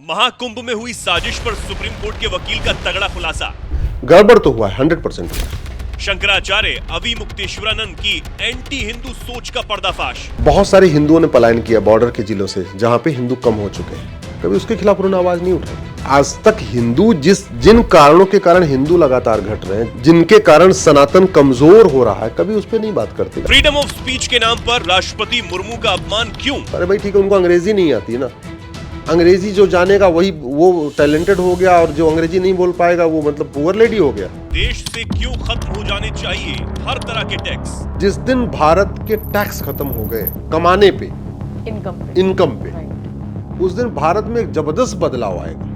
महाकुंभ में हुई साजिश पर सुप्रीम कोर्ट के वकील का तगड़ा खुलासा। गड़बड़ तो हुआ है 100%। शंकराचार्य अविमुक्तेश्वरानंद की एंटी हिंदू सोच का पर्दाफाश। बहुत सारे हिंदुओं ने पलायन किया बॉर्डर के जिलों से जहां पे हिंदू कम हो चुके हैं, कभी उसके खिलाफ उन्होंने आवाज नहीं उठाई। आज तक हिंदू जिन कारणों के कारण हिंदू लगातार घट रहे हैं, जिनके कारण सनातन कमजोर हो रहा है, कभी उस पर नहीं बात करते। फ्रीडम ऑफ स्पीच के नाम पर राष्ट्रपति मुर्मू का अपमान क्यों? अरे भाई ठीक है, उनको अंग्रेजी नहीं आती ना। अंग्रेजी जो जानेगा वही वो टैलेंटेड हो गया, और जो अंग्रेजी नहीं बोल पाएगा वो मतलब पुअर लेडी हो गया। देश से क्यों खत्म हो जाने चाहिए हर तरह के टैक्स? जिस दिन भारत के टैक्स खत्म हो गए कमाने पे, इनकम पे, उस दिन भारत में एक जबरदस्त बदलाव आएगा।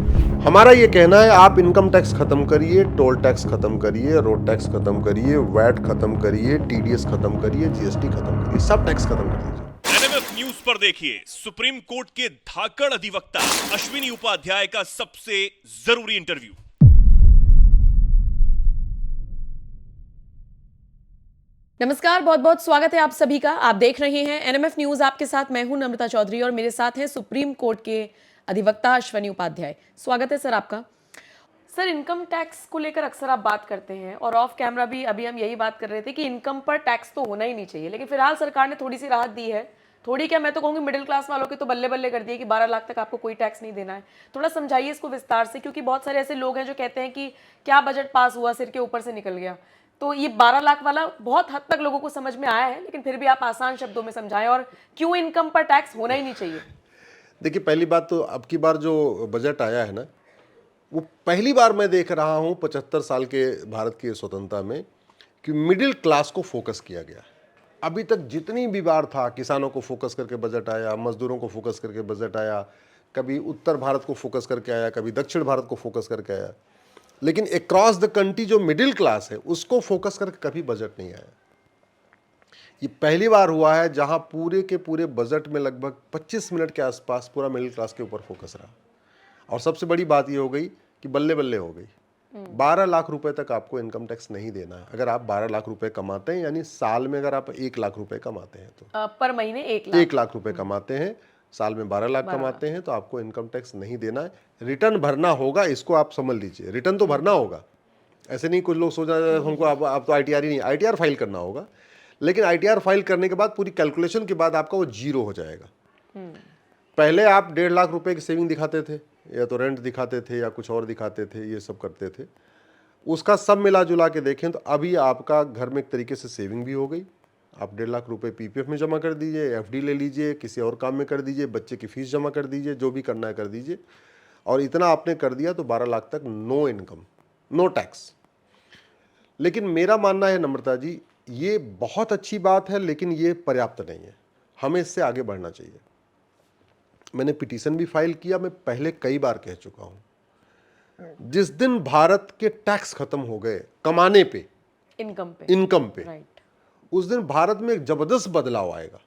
हमारा ये कहना है, आप इनकम टैक्स खत्म करिए, टोल टैक्स खत्म करिए, रोड टैक्स खत्म करिए, वैट खत्म करिए, टीडीएस खत्म करिए, जीएसटी खत्म करिए, सब टैक्स खत्म कर दीजिए। एनएमएफ न्यूज पर देखिए सुप्रीम कोर्ट के धाकड़ अधिवक्ता अश्विनी उपाध्याय का सबसे जरूरी इंटरव्यू। नमस्कार, बहुत बहुत स्वागत है आप सभी का। आप देख रहे हैं एनएमएफ न्यूज। आपके साथ मैं हूं नम्रता चौधरी और मेरे साथ हैं सुप्रीम कोर्ट के अधिवक्ता अश्विनी उपाध्याय। स्वागत है सर आपका। सर, इनकम टैक्स को लेकर अक्सर आप बात करते हैं और ऑफ कैमरा भी अभी हम यही बात कर रहे थे कि इनकम पर टैक्स तो होना ही नहीं चाहिए, लेकिन फिलहाल सरकार ने थोड़ी सी राहत दी है। थोड़ी क्या, मैं तो कहूँगी मिडिल क्लास वालों के तो बल्ले बल्ले कर दिए कि 12 लाख तक आपको कोई टैक्स नहीं देना है। थोड़ा समझाइए इसको विस्तार से, क्योंकि बहुत सारे ऐसे लोग हैं जो कहते हैं कि क्या बजट पास हुआ, सिर के ऊपर से निकल गया। तो ये 12 लाख वाला बहुत हद तक लोगों को समझ में आया है, लेकिन फिर भी आप आसान शब्दों में समझाएं और क्यों इनकम पर टैक्स होना ही नहीं चाहिए। देखिए, पहली बात तो अब की बार जो बजट आया है ना, वो पहली बार मैं देख रहा हूं 75 साल के भारत की स्वतंत्रता में कि मिडिल क्लास को फोकस किया गया। अभी तक जितनी भी बार था, किसानों को फोकस करके बजट आया, मजदूरों को फोकस करके बजट आया, कभी उत्तर भारत को फोकस करके आया, कभी दक्षिण भारत को फोकस करके आया, लेकिन अक्रॉस द कंट्री जो मिडिल क्लास है उसको फोकस करके कभी बजट नहीं आया। ये पहली बार हुआ है जहां पूरे के पूरे बजट में लगभग 25 मिनट के आसपास पूरा मिडिल क्लास के ऊपर फोकस रहा। और सबसे बड़ी बात ये हो गई कि बल्ले बल्ले हो गई। 12 लाख रुपए तक आपको इनकम टैक्स नहीं देना है। अगर आप 12 लाख रुपए कमाते हैं, यानी साल में अगर आप 1 लाख रुपए कमाते हैं तो पर महीने 1 लाख रुपए कमाते हैं, साल में 12 लाख कमाते हैं, तो आपको इनकम टैक्स नहीं देना है। रिटर्न भरना होगा, इसको आप समझ लीजिए। रिटर्न तो भरना होगा, ऐसे नहीं कुछ लोग सोच रहे हैं हमको आप तो आईटीआर ही नहीं, आईटीआर फाइल करना होगा, लेकिन आईटीआर फाइल करने के बाद पूरी कैलकुलेशन के बाद आपका वो जीरो हो जाएगा। पहले आप 1.5 लाख रुपए की सेविंग दिखाते थे, या तो रेंट दिखाते थे, या कुछ और दिखाते थे, ये सब करते थे। उसका सब मिला जुला के देखें तो अभी आपका घर में एक तरीके से सेविंग भी हो गई। आप 1.5 लाख रुपए पीपीएफ में जमा कर दीजिए, एफडी ले लीजिए, किसी और काम में कर दीजिए, बच्चे की फीस जमा कर दीजिए, जो भी करना है कर दीजिए, और इतना आपने कर दिया तो 12 लाख तक नो इनकम, नो टैक्स। लेकिन मेरा मानना है नम्रता जी, ये बहुत अच्छी बात है, लेकिन ये पर्याप्त नहीं है। हमें इससे आगे बढ़ना चाहिए। मैंने पिटीशन भी फाइल किया, मैं पहले कई बार कह चुका हूं, जिस दिन भारत के टैक्स खत्म हो गए कमाने पे, इनकम पे, उस दिन भारत में एक जबरदस्त बदलाव आएगा।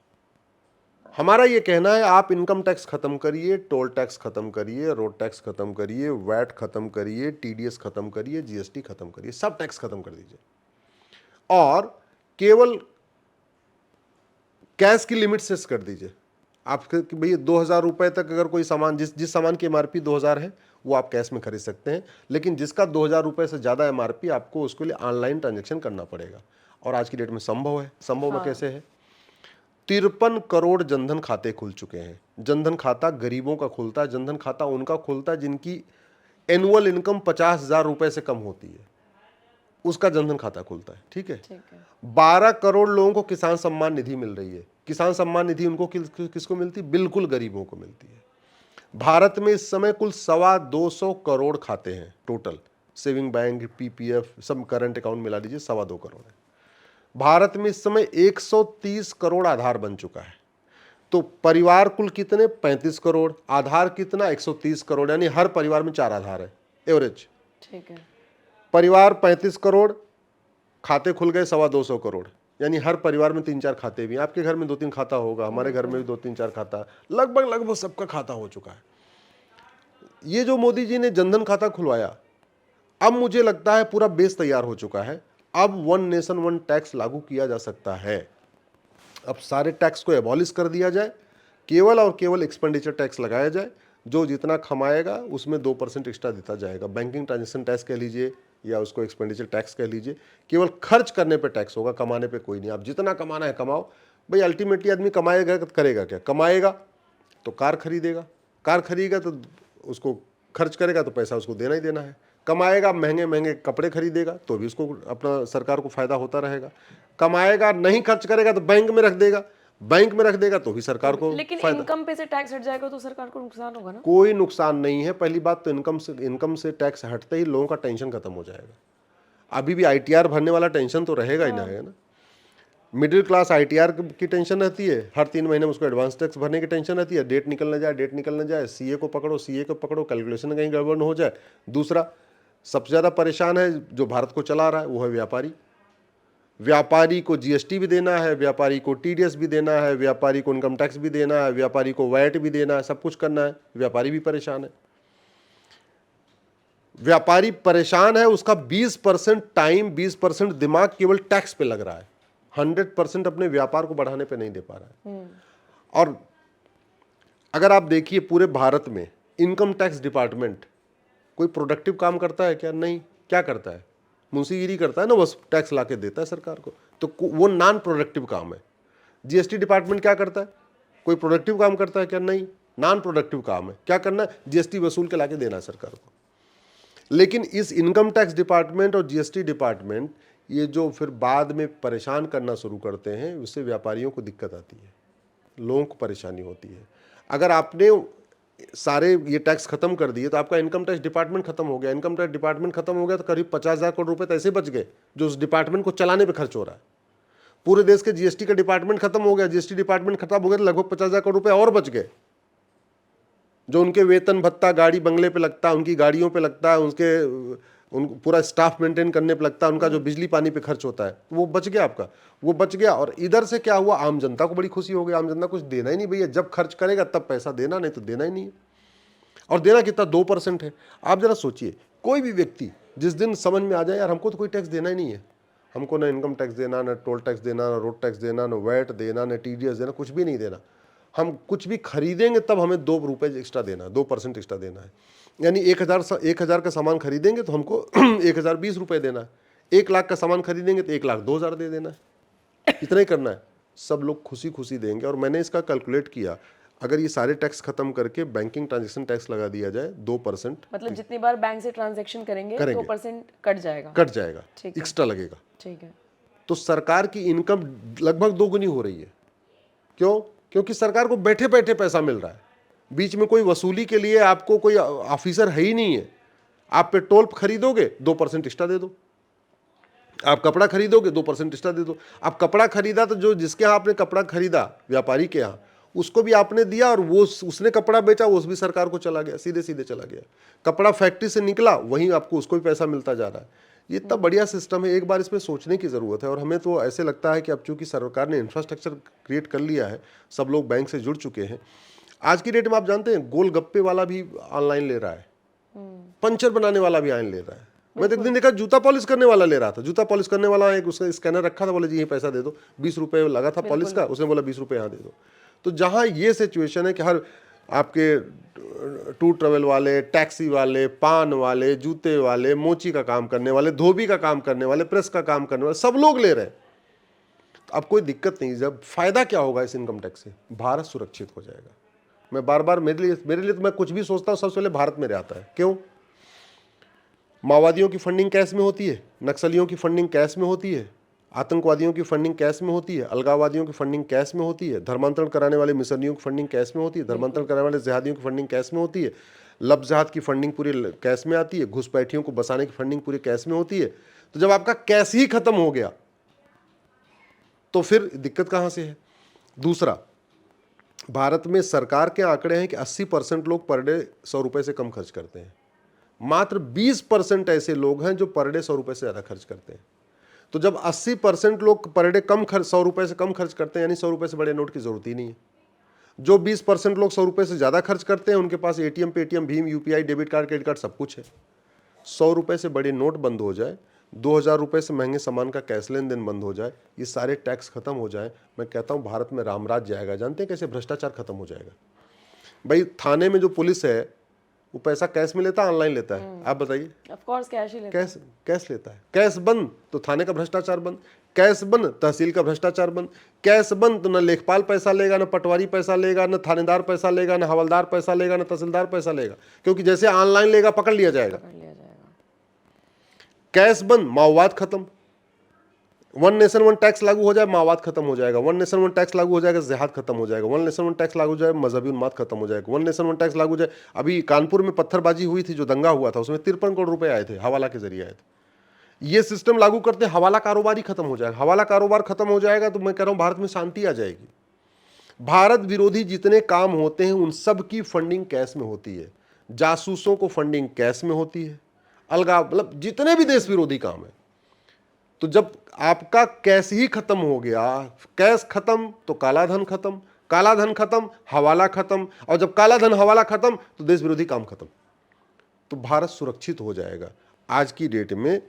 हमारा ये कहना है, आप इनकम टैक्स खत्म करिए, टोल टैक्स खत्म करिए, रोड टैक्स खत्म करिए, वैट खत्म करिए, टीडीएस खत्म करिए, जीएसटी खत्म करिए, सब टैक्स खत्म कर दीजिए, और केवल कैश की लिमिट सेट कर दीजिए। आप भैया 2000 रुपए तक अगर कोई सामान, जिस सामान की एमआरपी 2000 है, वो आप कैश में खरीद सकते हैं, लेकिन जिसका 2000 रुपए से ज्यादा एमआरपी, आपको उसके लिए ऑनलाइन ट्रांजैक्शन करना पड़ेगा। और आज की डेट में संभव है। संभव में कैसे है? 53 करोड़ जनधन खाते खुल चुके हैं। जनधन खाता गरीबों का खुलता है, जनधन खाता उनका खुलता है जिनकी एनुअल इनकम 50,000 रुपए से कम होती है, उसका जनधन खाता खुलता है। ठीक है। 12 करोड़ लोगों को किसान सम्मान निधि मिल रही है। किसान सम्मान निधि उनको किसको मिलती? बिल्कुल गरीबों को मिलती है। भारत में इस समय कुल 225 करोड़ खाते हैं टोटल, सेविंग बैंक, पीपीएफ, सब करंट अकाउंट मिला लीजिए 225 करोड़ है। भारत में इस समय 130 करोड़ आधार बन चुका है। तो परिवार कुल कितने? 35 करोड़। आधार कितना? 130 करोड़, यानी हर परिवार में 4 आधार है एवरेज। ठीक है। परिवार 35 करोड़, खाते खुल गए 225 करोड़, यानी हर परिवार में 3-4 खाते भी। आपके घर में 2-3 खाता होगा, हमारे घर में भी 2-3-4 खाता, लगभग सबका खाता हो चुका है। ये जो मोदी जी ने जनधन खाता खुलवाया, अब मुझे लगता है पूरा बेस तैयार हो चुका है। अब 1 नेशन 1 टैक्स लागू किया जा सकता है। अब सारे टैक्स को एबॉलिश कर दिया जाए, केवल और केवल एक्सपेंडिचर टैक्स लगाया जाए, जो जितना कमाएगा उसमें 2% एक्स्ट्रा देता जाएगा। बैंकिंग ट्रांजेक्शन टैक्स कह लीजिए या उसको एक्सपेंडिचर टैक्स कह लीजिए, केवल खर्च करने पे टैक्स होगा, कमाने पे कोई नहीं। आप जितना कमाना है कमाओ भाई। अल्टीमेटली आदमी कमाएगा तो करेगा क्या? कमाएगा तो कार खरीदेगा, कार खरीदेगा तो उसको खर्च करेगा तो पैसा उसको देना ही देना है। कमाएगा, महंगे महंगे कपड़े खरीदेगा तो भी उसको अपना सरकार को फायदा होता रहेगा। कमाएगा, नहीं खर्च करेगा तो बैंक में रख देगा, बैंक में रख देगा तो भी सरकार को लेकिन फायदा। इनकम पे से टैक्स हट जाएगा तो सरकार को नुकसान होगा ना? कोई नुकसान नहीं है। पहली बात तो इनकम से टैक्स हटते ही लोगों का टेंशन खत्म हो जाएगा। अभी भी ITR भरने वाला टेंशन तो रहेगा ही ना, है ना। मिडिल क्लास ITR की टेंशन रहती है, हर 3 महीने में उसको एडवांस टैक्स भरने की टेंशन रहती है, डेट निकल न जाए, CA को पकड़ो, कैलकुलेशन कहीं गड़बड़ न हो जाए। दूसरा सबसे ज़्यादा परेशान है जो भारत को चला रहा है वो है व्यापारी। व्यापारी को GST भी देना है, व्यापारी को TDS भी देना है, व्यापारी को इनकम टैक्स भी देना है, व्यापारी को वैट भी देना है, सब कुछ करना है। व्यापारी भी परेशान है। व्यापारी परेशान है, उसका 20% टाइम, 20% दिमाग केवल टैक्स पे लग रहा है, 100% अपने व्यापार को बढ़ाने पे नहीं दे पा रहा है। और अगर आप देखिए पूरे भारत में इनकम टैक्स डिपार्टमेंट कोई प्रोडक्टिव काम करता है क्या? नहीं। क्या करता है? मुंशीगिरी करता है ना, बस टैक्स लाके देता है सरकार को, तो वो नॉन प्रोडक्टिव काम है। GST डिपार्टमेंट क्या करता है? कोई प्रोडक्टिव काम करता है क्या? नहीं, नॉन प्रोडक्टिव काम है। क्या करना है? GST वसूल के लाके देना है सरकार को। लेकिन इस इनकम टैक्स डिपार्टमेंट और GST डिपार्टमेंट ये जो फिर बाद में परेशान करना शुरू करते हैं, उससे व्यापारियों को दिक्कत आती है, लोगों को परेशानी होती है। अगर आपने सारे ये टैक्स खत्म कर दिए तो आपका इनकम टैक्स डिपार्टमेंट खत्म हो गया। इनकम टैक्स डिपार्टमेंट खत्म हो गया तो करीब 50,000 करोड़ रुपए तो ऐसे बच गए जो उस डिपार्टमेंट को चलाने पे खर्च हो रहा है। पूरे देश के GST का डिपार्टमेंट खत्म हो गया, GST डिपार्टमेंट खत्म हो गया तो लगभग 50,000 करोड़ रुपए और बच गए, जो उनके वेतन भत्ता, गाड़ी बंगले पे लगता है, उनकी गाड़ियों पे लगता है, उन पूरा स्टाफ मेंटेन करने पे लगता है, उनका जो बिजली पानी पे खर्च होता है, वो बच गया आपका, वो बच गया। और इधर से क्या हुआ? आम जनता को बड़ी खुशी हो गई। आम जनता कुछ देना ही नहीं भैया, जब खर्च करेगा तब पैसा देना, नहीं तो देना ही नहीं है। और देना कितना? 2% है। आप जरा सोचिए, कोई भी व्यक्ति जिस दिन समझ में आ जाए यार हमको तो कोई टैक्स देना ही नहीं है, हमको ना इनकम टैक्स देना, ना टोल टैक्स देना, ना रोड टैक्स देना, ना वैट देना, ना TDS देना, कुछ भी नहीं देना, हम कुछ भी खरीदेंगे तब हमें 2 रुपये एक्स्ट्रा देना है, 2% एक्स्ट्रा देना है। यानी 1,000 का सामान खरीदेंगे तो हमको 1,020 रुपये देना है। 1 लाख का सामान खरीदेंगे तो 1,02,000 दे देना है। इतना ही करना है, सब लोग खुशी खुशी देंगे। और मैंने इसका कैलकुलेट किया, अगर ये सारे टैक्स खत्म करके बैंकिंग ट्रांजेक्शन टैक्स लगा दिया जाए 2%, मतलब जितनी बार बैंक से ट्रांजैक्शन करेंगे 2% कट जाएगा, ठीक है, एक्स्ट्रा लगेगा। ठीक है। तो सरकार की इनकम लगभग 2 गुनी हो रही है। क्यों? क्योंकि सरकार को बैठे बैठे पैसा मिल रहा है, बीच में कोई वसूली के लिए आपको कोई ऑफिसर है ही नहीं है। आप पेट्रोल खरीदोगे 2% एक्स्ट्रा दे दो, आप कपड़ा खरीदोगे 2% एक्स्ट्रा दे दो। आप कपड़ा खरीदा तो जो जिसके यहाँ आपने कपड़ा खरीदा, व्यापारी के यहाँ, उसको भी आपने दिया और वो उसने कपड़ा बेचा, वो भी सरकार को चला गया, सीधे सीधे चला गया। कपड़ा फैक्ट्री से निकला, वहीं आपको उसको भी पैसा मिलता जा रहा है। ये इतना बढ़िया सिस्टम है, एक बार इसमें सोचने की ज़रूरत है। और हमें तो ऐसे लगता है कि अब चूंकि सरकार ने इंफ्रास्ट्रक्चर क्रिएट कर लिया है, सब लोग बैंक से जुड़ चुके हैं। आज की डेट में आप जानते हैं गोलगप्पे वाला भी ऑनलाइन ले रहा है, पंचर बनाने वाला भी ऑनलाइन ले रहा है। मैं तो एक दिन देखा जूता पॉलिश करने वाला ले रहा था, जूता पॉलिश करने वाला एक उसका स्कैनर रखा था, बोले जी ये पैसा दे दो, 20 रुपये लगा था पॉलिश का, उसने बोला 20 रुपये यहाँ दे दो। तो जहाँ ये सिचुएशन है कि हर आपके टूर ट्रेवल वाले, टैक्सी वाले, पान वाले, जूते वाले, मोची का काम करने वाले, धोबी का काम करने वाले, प्रेस का काम करने वाले, सब लोग ले रहे हैं। तो अब कोई दिक्कत नहीं। जब फायदा क्या होगा इस इनकम टैक्स से? भारत सुरक्षित हो जाएगा। मैं बार बार मेरे लिए तो मैं कुछ भी सोचता हूँ सबसे पहले भारत मेरे आता है। क्यों? माओवादियों की फंडिंग कैश में होती है, नक्सलियों की फंडिंग कैश में होती है, आतंकवादियों की फंडिंग कैश में होती है, अलगाववादियों की फंडिंग कैश में होती है, धर्मांतरण कराने वाले मिशनियों की फंडिंग कैश में होती है, धर्मांतरण कराने वाले जिहादियों की फंडिंग कैश में होती है, लब जिहाद की फंडिंग पूरी कैश में आती है, घुसपैठियों को बसाने की फंडिंग पूरी कैश में होती है। तो जब आपका कैश ही खत्म हो गया तो फिर दिक्कत कहाँ से है? दूसरा, भारत में सरकार के आंकड़े हैं कि 80% लोग पर डे 100 रुपये से कम खर्च करते हैं। मात्र 20% ऐसे लोग हैं जो पर डे 100 रुपये से ज़्यादा खर्च करते हैं। तो जब 80% लोग पर डे 100 रुपये से कम खर्च करते हैं, यानी 100 रुपये से बड़े नोट की जरूरत ही नहीं है। जो 20% लोग 100 रुपये से ज़्यादा खर्च करते हैं, उनके पास ATM, Paytm, Bhim, UPI, debit card, credit card सब कुछ है। 100 रुपये से बड़े नोट बंद हो जाए, 2,000 रुपये से महंगे सामान का कैश लेन देन बंद हो जाए, ये सारे टैक्स खत्म हो जाए, मैं कहता हूँ भारत में रामराज जाएगा। जानते हैं कैसे? भ्रष्टाचार खत्म हो जाएगा। भाई थाने में जो पुलिस है वो पैसा कैश में लेता है ऑनलाइन लेता है? आप बताइए। ऑफ कोर्स कैश ही लेते हैं। कैश लेता है। कैश बंद तो थाने का भ्रष्टाचार बंद, कैश बंद तहसील का भ्रष्टाचार बंद, कैश बंद तो न लेखपाल पैसा लेगा, न पटवारी पैसा लेगा, न थानेदार पैसा लेगा, न हवलदार पैसा लेगा, न तहसीलदार पैसा लेगा, क्योंकि जैसे ऑनलाइन लेगा पकड़ लिया जाएगा। कर लिया जाएगा। कैश बंद, माओवाद खत्म। वन नेशन वन टैक्स लागू हो जाए, माओवाद खत्म हो जाएगा। वन नेशन वन टैक्स लागू हो जाएगा, जिहाद खत्म हो जाएगा। वन नेशन वन टैक्स लागू हो जाए, मजहबी उन्माद खत्म हो जाएगा। वन नेशन वन टैक्स लागू हो जाए, अभी कानपुर में पत्थरबाजी हुई थी, जो दंगा हुआ था, उसमें 53 करोड़ रुपए आए थे, हवाला के जरिए आए थे। ये सिस्टम लागू करते हवाला कारोबार ही खत्म हो जाएगा। हवाला कारोबार खत्म हो जाएगा तो मैं कह रहा हूं भारत में शांति आ जाएगी। भारत विरोधी जितने काम होते हैं उन सब की फंडिंग कैश में होती है। जासूसों को फंडिंग कैश में होती है, अलगाव, मतलब जितने भी देश विरोधी काम है। तो जब आपका कैश ही खत्म हो गया, कैश खत्म तो काला धन खत्म, काला धन खत्म हवाला खत्म, और जब काला धन हवाला खत्म तो देश विरोधी काम खत्म, तो भारत सुरक्षित हो जाएगा। आज की डेट में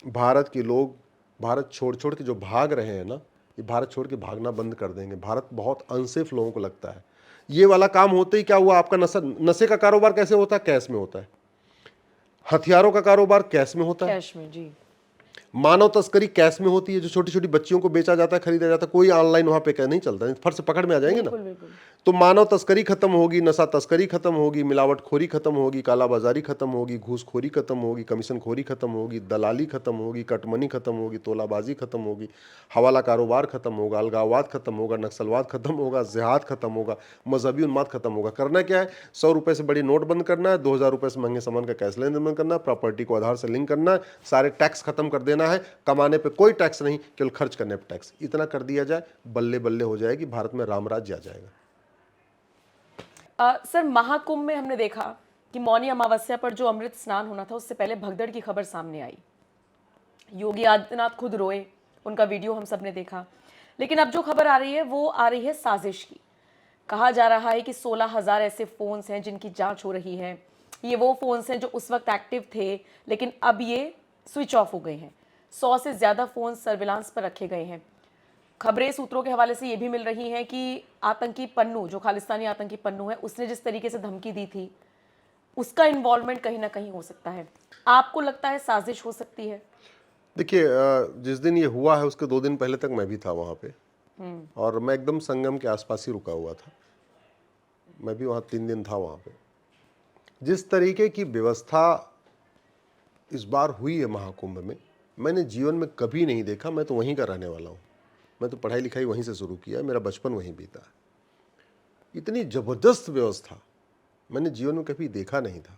भारत के लोग भारत छोड़ छोड़ के जो भाग रहे हैं ना, ये भारत छोड़ के भागना बंद कर देंगे। भारत बहुत अनसेफ लोगों को लगता है। ये वाला काम होते ही क्या हुआ, आपका नशे का कारोबार कैसे होता है? कैश में होता है। हथियारों का कारोबार कैश में होता है। कैश में, जी। मानव तस्करी कैश में होती है, जो छोटी छोटी बच्चियों को बेचा जाता है, खरीदा जाता है, कोई ऑनलाइन वहां पे नहीं चलता, फट से पकड़ में आ जाएंगे ना। बिल्कुल बिल्कुल। तो मानव तस्करी खत्म होगी, नशा तस्करी खत्म होगी, मिलावटखोरी खत्म होगी, कालाबाजारी खत्म होगी, घूसखोरी खत्म होगी, कमीशनखोरी खत्म होगी, दलाली खत्म होगी, कटमनी खत्म होगी, तोलाबाजी खत्म होगी, हवाला कारोबार खत्म होगा, अलगाववाद खत्म होगा, नक्सलवाद खत्म होगा, जिहाद खत्म होगा, मजहबी उन्माद खत्म होगा। करना क्या है? 100 रुपए से बड़ी नोट बंद करना है, 2000 रुपए से महंगे सामान का कैश लेन देन बंद करना है, प्रॉपर्टी को आधार से लिंक करना है, सारे टैक्स खत्म कर देना है, कमाने पे कोई टैक्स नहीं, केवल खर्च करने पे टैक्स। इतना कर दिया जाए, बल्ले बल्ले हो जाएगी, भारत में रामराज्य आ जाएगा। सर, महाकुंभ में हमने देखा कि मौनी अमावस्या पर जो अमृत स्नान होना था, उससे पहले भगदड़ की खबर सामने आई। योगी आदित्यनाथ खुद रोए, उनका वीडियो हम सब ने देखा। लेकिन अब जो खबर आ रही है वो आ रही है साजिश की। कहा जा रहा है कि 16,000 ऐसे फोन्स हैं जिनकी जांच हो रही है। ये वो फोन्स हैं जो उस वक्त एक्टिव थे, लेकिन अब ये स्विच ऑफ हो गए हैं। 100 से ज़्यादा फोन सर्विलांस पर रखे गए हैं। खबरें सूत्रों के हवाले से ये भी मिल रही हैं कि आतंकी पन्नू, जो खालिस्तानी आतंकी पन्नू है, उसने जिस तरीके से धमकी दी थी, उसका इन्वॉल्वमेंट कहीं ना कहीं हो सकता है। आपको लगता है साजिश हो सकती है? देखिए, जिस दिन ये हुआ है उसके 2 दिन पहले तक मैं भी था वहाँ पे, और मैं एकदम संगम के आसपास ही रुका हुआ था। मैं भी वहाँ 3 दिन था वहाँ पे। जिस तरीके की व्यवस्था इस बार हुई है महाकुंभ में, मैंने जीवन में कभी नहीं देखा। मैं तो वहीं का रहने वाला हूँ, मैं तो पढ़ाई लिखाई वहीं से शुरू किया, मेरा बचपन वहीं बीता। इतनी ज़बरदस्त व्यवस्था मैंने जीवन में कभी देखा नहीं था।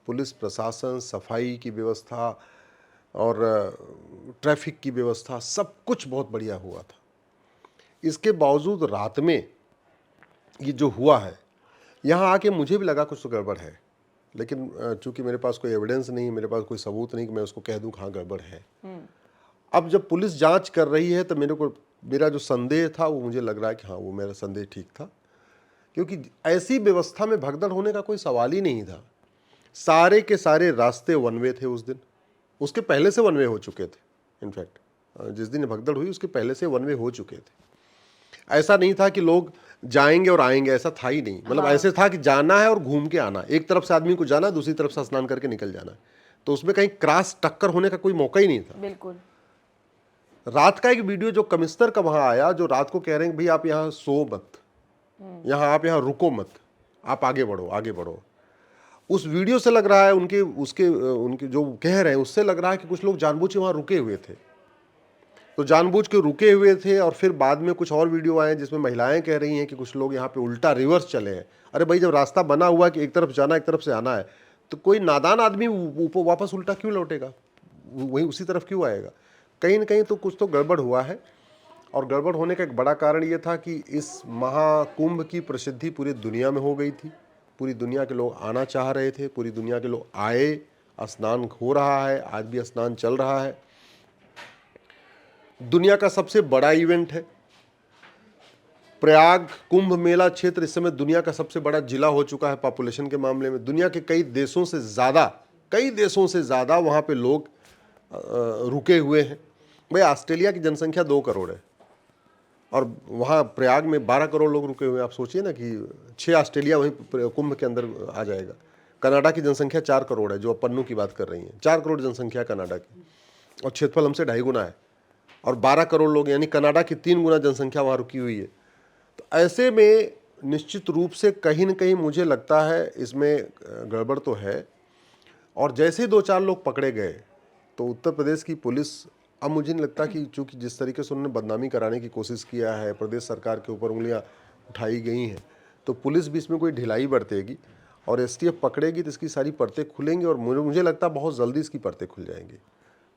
पुलिस प्रशासन, सफाई की व्यवस्था और ट्रैफिक की व्यवस्था, सब कुछ बहुत बढ़िया हुआ था। इसके बावजूद रात में ये जो हुआ है, यहाँ आके मुझे भी लगा कुछ तो गड़बड़ है, लेकिन चूंकि मेरे पास कोई एविडेंस नहीं, मेरे पास कोई सबूत नहीं कि मैं उसको कह दूं हाँ गड़बड़ है। अब जब पुलिस जांच कर रही है तो मेरा जो संदेह था वो मुझे लग रहा है कि हाँ, वो मेरा संदेह ठीक था, क्योंकि ऐसी व्यवस्था में भगदड़ होने का कोई सवाल ही नहीं था। सारे के सारे रास्ते वन वे थे उस दिन, उसके पहले से वन वे हो चुके थे। इनफैक्ट जिस दिन भगदड़ हुई उसके पहले से वन वे हो चुके थे। ऐसा नहीं था कि लोग जाएंगे और आएंगे, ऐसा था ही नहीं। मतलब ऐसे था कि जाना है और घूम के आना, एक तरफ से आदमी को जाना, दूसरी तरफ से स्नान करके निकल जाना, तो उसमें कहीं क्रॉस टक्कर होने का कोई मौका ही नहीं था। बिल्कुल। रात का एक वीडियो जो कमिश्नर का वहां आया, जो रात को कह रहे हैं भाई आप यहाँ सो मत, आप यहाँ रुको मत, आप आगे बढ़ो आगे बढ़ो। उस वीडियो से लग रहा है उनके जो कह रहे हैं उससे लग रहा है कि कुछ लोग जानबूझ के वहां रुके हुए थे, तो जानबूझ के रुके हुए थे। और फिर बाद में कुछ और वीडियो आए जिसमें महिलाएं कह रही हैं कि कुछ लोग यहाँ पे उल्टा रिवर्स चले हैं। अरे भाई, जब रास्ता बना हुआ है कि एक तरफ जाना एक तरफ से आना है, तो कोई नादान आदमी वापस उल्टा क्यों लौटेगा, वहीं उसी तरफ क्यों आएगा? कहीं ना कहीं तो कुछ तो गड़बड़ हुआ है। और गड़बड़ होने का एक बड़ा कारण ये था कि इस महाकुंभ की प्रसिद्धि पूरी दुनिया में हो गई थी। पूरी दुनिया के लोग आना चाह रहे थे, पूरी दुनिया के लोग आए, स्नान हो रहा है, आज भी स्नान चल रहा है। दुनिया का सबसे बड़ा इवेंट है प्रयाग कुंभ मेला क्षेत्र। इस समय दुनिया का सबसे बड़ा जिला हो चुका है पॉपुलेशन के मामले में। दुनिया के कई देशों से ज़्यादा वहाँ पे लोग रुके हुए हैं। भाई, ऑस्ट्रेलिया की जनसंख्या 2 करोड़ है और वहाँ प्रयाग में 12 करोड़ लोग रुके हुए हैं। आप सोचिए ना कि 6 ऑस्ट्रेलिया वहीं कुंभ के अंदर आ जाएगा। कनाडा की जनसंख्या 4 करोड़ है, जो आप पन्नू की बात कर रही हैं, 4 करोड़ जनसंख्या कनाडा की, और क्षेत्रफल हमसे 2.5 गुना है, और 12 करोड़ लोग, यानी कनाडा की 3 गुना जनसंख्या वहाँ रुकी हुई है। तो ऐसे में निश्चित रूप से कहीं न कहीं मुझे लगता है इसमें गड़बड़ तो है। और जैसे ही 2-4 लोग पकड़े गए तो उत्तर प्रदेश की पुलिस, अब मुझे नहीं लगता कि चूंकि जिस तरीके से उन्होंने बदनामी कराने की कोशिश किया है, प्रदेश सरकार के ऊपर उंगलियां उठाई गई हैं, तो पुलिस भी इसमें कोई ढिलाई बरतेगी और एसटीएफ पकड़ेगी तो इसकी सारी परतें खुलेंगी, और मुझे लगता है बहुत जल्दी इसकी परतें खुल जाएंगी।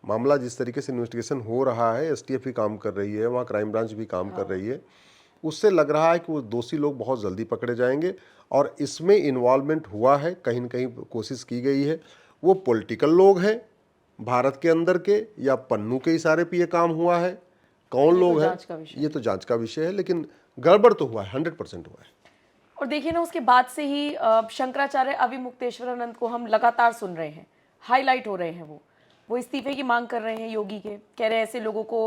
मामला जिस तरीके से इन्वेस्टिगेशन हो रहा है, एसटीएफ भी काम कर रही है, वहाँ क्राइम ब्रांच भी काम कर रही है, उससे लग रहा है कि वो दोषी लोग बहुत जल्दी पकड़े जाएंगे। और इसमें इन्वॉल्वमेंट हुआ है, कहीं न कहीं कोशिश की गई है, वो पॉलिटिकल लोग हैं भारत के अंदर के, या पन्नू के इशारे पे ये काम हुआ है, कौन लोग हैं ये तो जांच का विषय है, लेकिन गड़बड़ तो हुआ है, 100% हुआ है। और देखिए ना, उसके बाद से ही शंकराचार्य अविमुक्तेश्वरानंद को हम लगातार सुन रहे हैं, हाईलाइट हो रहे हैं। वो इस्तीफे की मांग कर रहे हैं योगी के, कह रहे हैं ऐसे लोगों को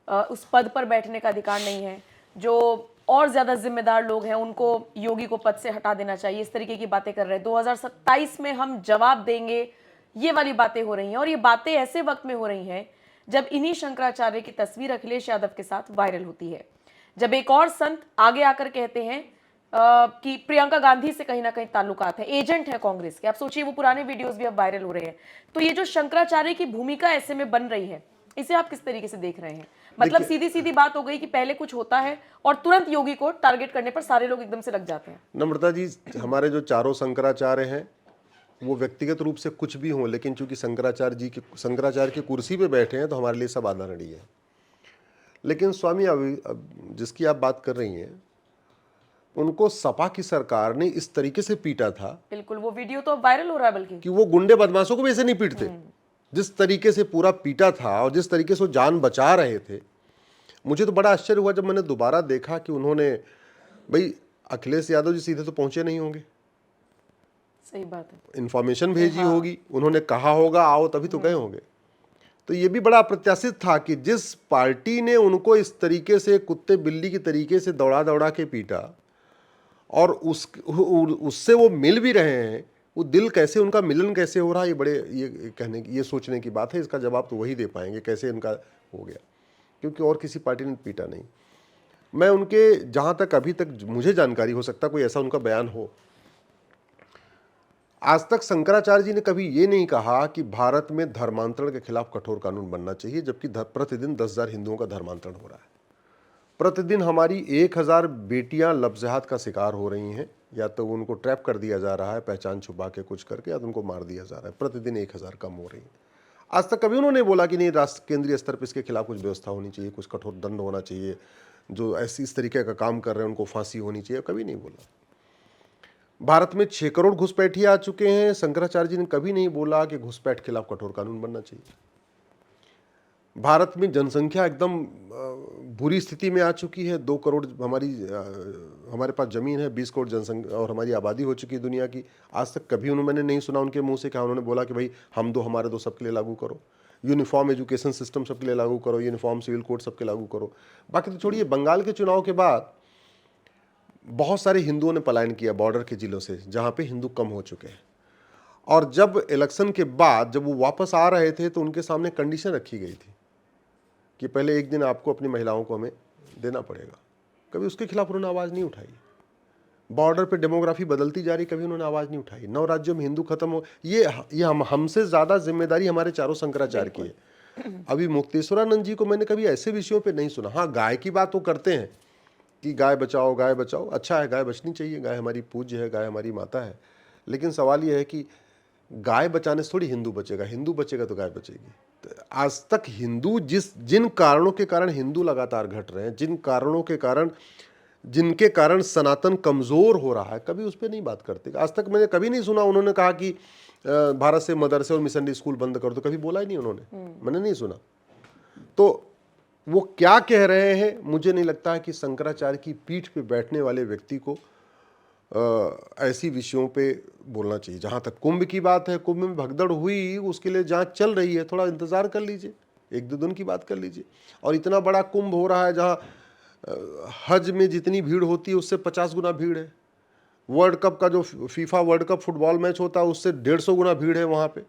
उस पद पर बैठने का अधिकार नहीं है, जो और ज्यादा जिम्मेदार लोग हैं उनको योगी को पद से हटा देना चाहिए, इस तरीके की बातें कर रहे हैं। 2027 में हम जवाब देंगे, ये वाली बातें हो रही हैं। और ये बातें ऐसे वक्त में हो रही हैं जब इन्हीं शंकराचार्य की तस्वीर अखिलेश यादव के साथ वायरल होती है, जब एक और संत आगे आकर कहते हैं कि प्रियंका गांधी से कहीं ना कहीं ताल्लुकात है, एजेंट है कांग्रेस के। आप सोचिए, वो पुराने वीडियोस भी अब वायरल हो रहे हैं। तो ये जो शंकराचार्य की भूमिका ऐसे में बन रही है, इसे आप किस तरीके से देख रहे हैं? मतलब सीधी सीधी बात हो गई कि पहले कुछ होता है और तुरंत योगी को टारगेट करने पर सारे लोग एकदम से लग जाते हैं। नम्रता जी, हमारे जो चारों शंकराचार्य हैं वो व्यक्तिगत रूप से कुछ भी हों, लेकिन चूंकि शंकराचार्य की कुर्सी पे बैठे हैं तो हमारे लिए सब आदरणीय है। लेकिन स्वामी, अब जिसकी आप बात कर रही हैं, उनको सपा की सरकार ने इस तरीके से पीटा था, बिल्कुल, वो वीडियो तो वायरल हो रहा है बल्कि, कि वो गुंडे बदमाशों को भी ऐसे नहीं पीटते। जिस तरीके से पूरा पीटा था और जिस तरीके से वो जान बचा रहे थे, मुझे तो बड़ा आश्चर्य हुआ जब मैंने दोबारा देखा कि उन्होंने, भाई अखिलेश यादव जी सीधे तो पहुंचे नहीं होंगे, सही बात है, इन्फॉर्मेशन भेजी होगी, उन्होंने कहा होगा आओ, तभी तो गए होंगे। तो ये भी बड़ा अप्रत्याशित था कि जिस पार्टी ने उनको इस तरीके से कुत्ते बिल्ली की तरीके से दौड़ा दौड़ा के पीटा, और उससे वो मिल भी रहे हैं, वो दिल कैसे, उनका मिलन कैसे हो रहा है, ये बड़े ये सोचने की बात है। इसका जवाब तो वही दे पाएंगे कैसे इनका हो गया, क्योंकि और किसी पार्टी ने पीटा नहीं। मैं उनके, जहाँ तक अभी तक मुझे जानकारी, हो सकता कोई ऐसा उनका बयान हो, आज तक शंकराचार्य जी ने कभी ये नहीं कहा कि भारत में धर्मांतरण के खिलाफ कठोर कानून बनना चाहिए, जबकि प्रतिदिन 10,000 हिंदुओं का धर्मांतरण हो रहा है। प्रतिदिन हमारी 1,000 बेटियां लफ्ज़हात का शिकार हो रही हैं, या तो उनको ट्रैप कर दिया जा रहा है पहचान छुपा के कुछ करके, या तो उनको मार दिया जा रहा है। प्रतिदिन 1,000 कम हो रही है। आज तक कभी उन्होंने बोला कि नहीं, राष्ट्र केंद्रीय स्तर पर इसके खिलाफ कुछ व्यवस्था होनी चाहिए, कुछ कठोर दंड होना चाहिए, जो ऐसी इस तरीके का काम कर रहे हैं उनको फांसी होनी चाहिए, कभी नहीं बोला। भारत में 6 करोड़ घुसपैठिए आ चुके हैं, शंकराचार्य जी ने कभी नहीं बोला कि घुसपैठ खिलाफ कठोर कानून बनना चाहिए। भारत में जनसंख्या एकदम बुरी स्थिति में आ चुकी है, 2 करोड़ हमारे पास जमीन है, 20 करोड़ जनसंख्या, और हमारी आबादी हो चुकी है दुनिया की। आज तक कभी मैंने नहीं सुना उनके मुंह से, क्या उन्होंने बोला कि भाई हम दो हमारे दो सबके लिए लागू करो, यूनिफॉर्म एजुकेशन सिस्टम सबके लिए लागू करो, यूनिफॉर्म सिविल कोड सबके लागू करो। बाकी तो छोड़िए, बंगाल के चुनाव के बाद बहुत सारे हिंदुओं ने पलायन किया बॉर्डर के जिलों से, जहाँ पे हिंदू कम हो चुके हैं। और जब इलेक्शन के बाद जब वो वापस आ रहे थे तो उनके सामने कंडीशन रखी गई थी कि पहले एक दिन आपको अपनी महिलाओं को हमें देना पड़ेगा। कभी उसके खिलाफ उन्होंने आवाज़ नहीं उठाई। बॉर्डर पे डेमोग्राफी बदलती जा रही, कभी उन्होंने आवाज़ नहीं उठाई। 9 राज्यों में हिंदू खत्म हो, ये हमसे ज़्यादा जिम्मेदारी हमारे चारों शंकराचार्य की है। अभी मुक्तेश्वरानंद जी को मैंने कभी ऐसे विषयों पे नहीं सुना। हाँ, गाय की बात वो करते हैं कि गाय बचाओ, गाय बचाओ। अच्छा है, गाय बचनी चाहिए, गाय हमारी पूज्य है, गाय हमारी माता है। लेकिन सवाल ये है कि गाय बचाने से थोड़ी हिंदू बचेगा, हिंदू बचेगा तो गाय बचेगी। तो आज तक हिंदू जिन कारणों के कारण हिंदू लगातार घट रहे हैं, जिन कारणों के कारण, जिनके कारण सनातन कमज़ोर हो रहा है, कभी उस पर नहीं बात करते। आज तक मैंने कभी नहीं सुना उन्होंने कहा कि भारत से मदरसे और मिशनरी स्कूल बंद कर दो, कभी बोला ही नहीं उन्होंने, मैंने नहीं सुना। तो वो क्या कह रहे हैं, मुझे नहीं लगता है कि शंकराचार्य की पीठ पे बैठने वाले व्यक्ति को ऐसी विषयों पे बोलना चाहिए। जहाँ तक कुंभ की बात है, कुंभ में भगदड़ हुई, उसके लिए जांच चल रही है, थोड़ा इंतज़ार कर लीजिए, 1-2 दिन की बात कर लीजिए। और इतना बड़ा कुंभ हो रहा है जहाँ हज में जितनी भीड़ होती है उससे 50 गुना भीड़ है। वर्ल्ड कप का जो FIFA world cup football match होता है उससे 150 गुना भीड़ है वहाँ पे।